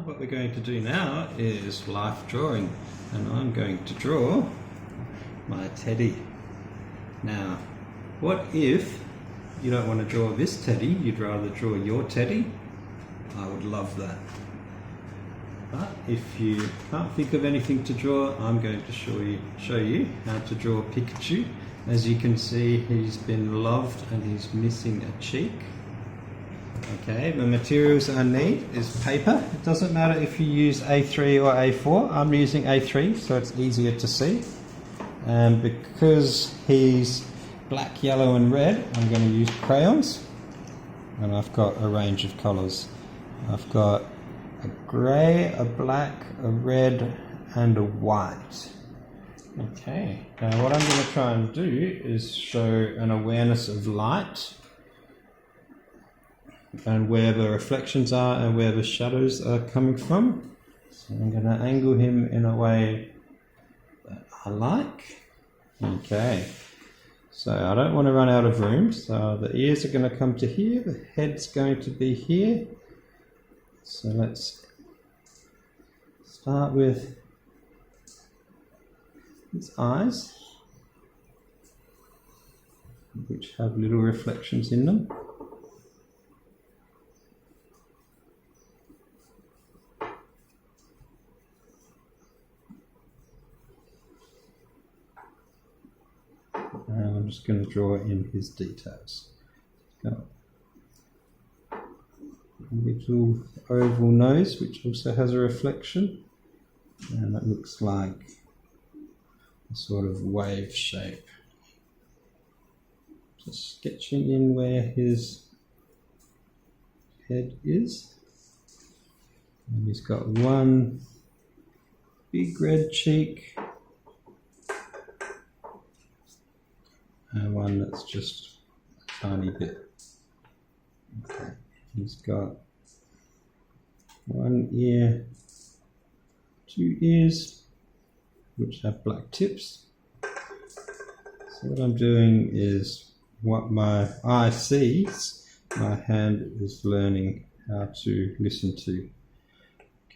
What we're going to do now is life drawing, and I'm going to draw my teddy. Now, what if you don't want to draw this teddy, you'd rather draw your teddy? I would love that. But if you can't think of anything to draw, I'm going to show you how to draw Pikachu. As you can see, he's been loved and he's missing a cheek. Okay, the materials I need is paper. It doesn't matter if you use A3 or A4. I'm using A3 so it's easier to see. And because he's black, yellow and red, I'm going to use crayons. And I've got a range of colours. I've got a grey, a black, a red and a white. Okay, now what I'm going to try and do is show an awareness of light and where the reflections are and where the shadows are coming from. So I'm going to angle him in a way that I like. Okay, so I don't want to run out of room, so the ears are going to come to here, the head's going to be here. So let's start with his eyes, which have little reflections in them. And I'm just going to draw in his details. Got a little oval nose, which also has a reflection, and that looks like a sort of wave shape. Just sketching in where his head is. And he's got one big red cheek and one that's just a tiny bit. Okay. He's got one ear, two ears, which have black tips. So what I'm doing is what my eye sees, my hand is learning how to listen to.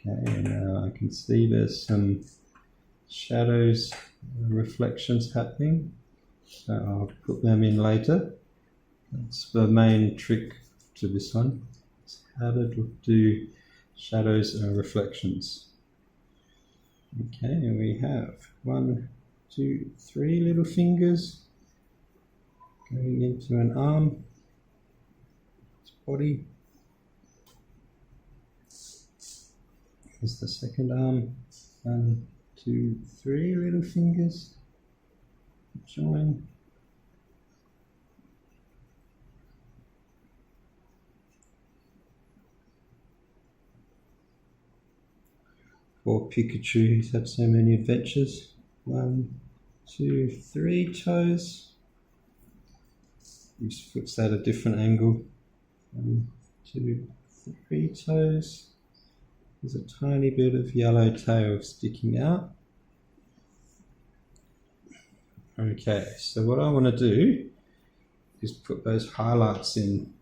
Okay, now I can see there's some shadows, reflections happening. So I'll put them in later. That's the main trick to this one. It's how to do shadows and reflections. Okay, and we have 1, 2, 3 little fingers going into an arm, its body. Here's the second arm. 1, 2, 3 little fingers. Join. Poor Pikachu, he's had so many adventures. 1, 2, 3 toes. His foot's at a different angle. 1, 2, 3 toes. There's a tiny bit of yellow tail sticking out. Okay, so what I want to do is put those highlights in.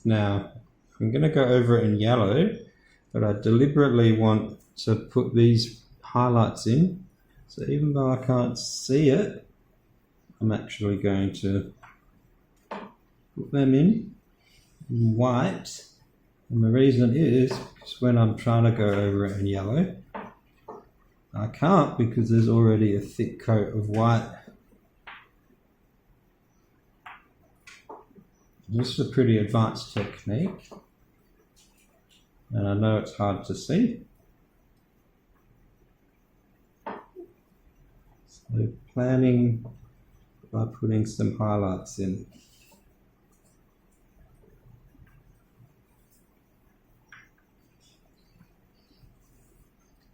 Now, I'm going to go over it in yellow, but I deliberately want to put these highlights in. So even though I can't see it, I'm actually going to put them in white. And the reason is because when I'm trying to go over it in yellow, I can't because there's already a thick coat of white. This is a pretty advanced technique, and I know it's hard to see. So planning by putting some highlights in.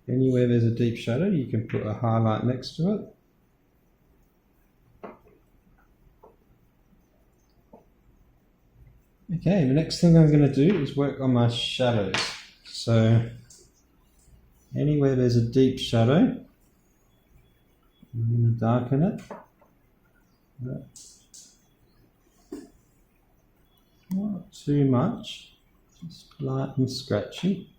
Anywhere there's a deep shadow, you can put a highlight next to it. Okay, the next thing I'm going to do is work on my shadows. So anywhere there's a deep shadow, I'm going to darken it. Not too much, just light and scratchy.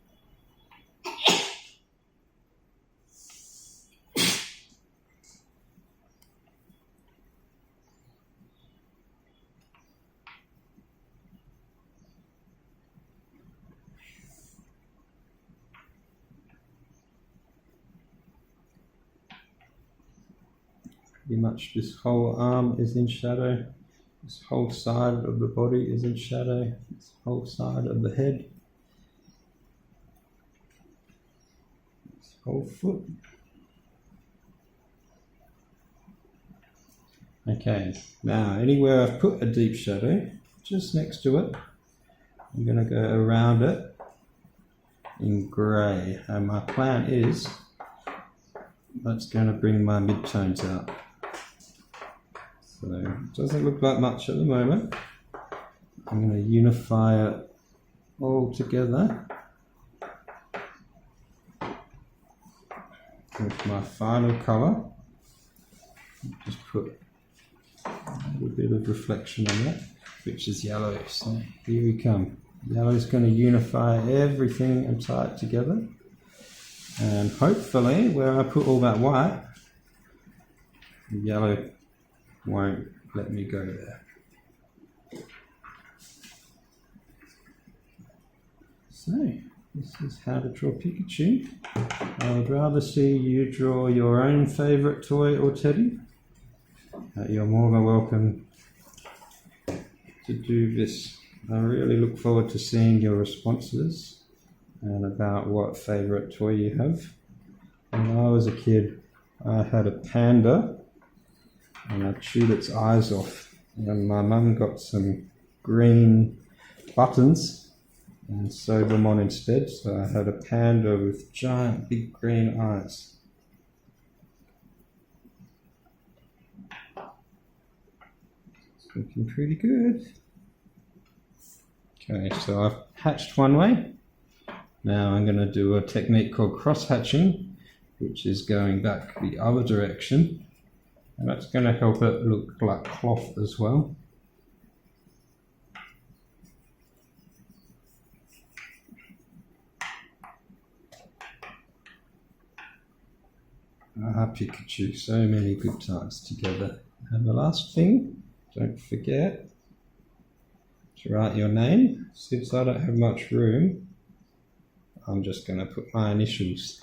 Pretty much this whole arm is in shadow. This whole side of the body is in shadow. This whole side of the head. This whole foot. Okay, now anywhere I've put a deep shadow, just next to it, I'm going to go around it in grey. And my plan is that's going to bring my midtones out. So it doesn't look like much at the moment. I'm going to unify it all together with my final colour. Just put a little bit of reflection on that, which is yellow. So here we come. Yellow is going to unify everything and tie it together. And hopefully, where I put all that white, the yellow won't let me go there. So, this is how to draw Pikachu. I would rather see you draw your own favourite toy or teddy. You're more than welcome to do this. I really look forward to seeing your responses and about what favourite toy you have. When I was a kid, I had a panda and I chewed its eyes off, and my mum got some green buttons and sewed them on instead. So I had a panda with giant big green eyes. It's looking pretty good. Okay, so I've hatched one way. Now I'm going to do a technique called cross hatching, which is going back the other direction. And that's going to help it look like cloth as well. Ah, Pikachu, so many good times together. And the last thing, don't forget to write your name. Since I don't have much room, I'm just going to put my initials.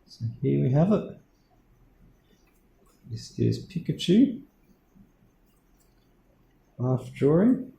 So here we have it. This is Pikachu, laugh drawing.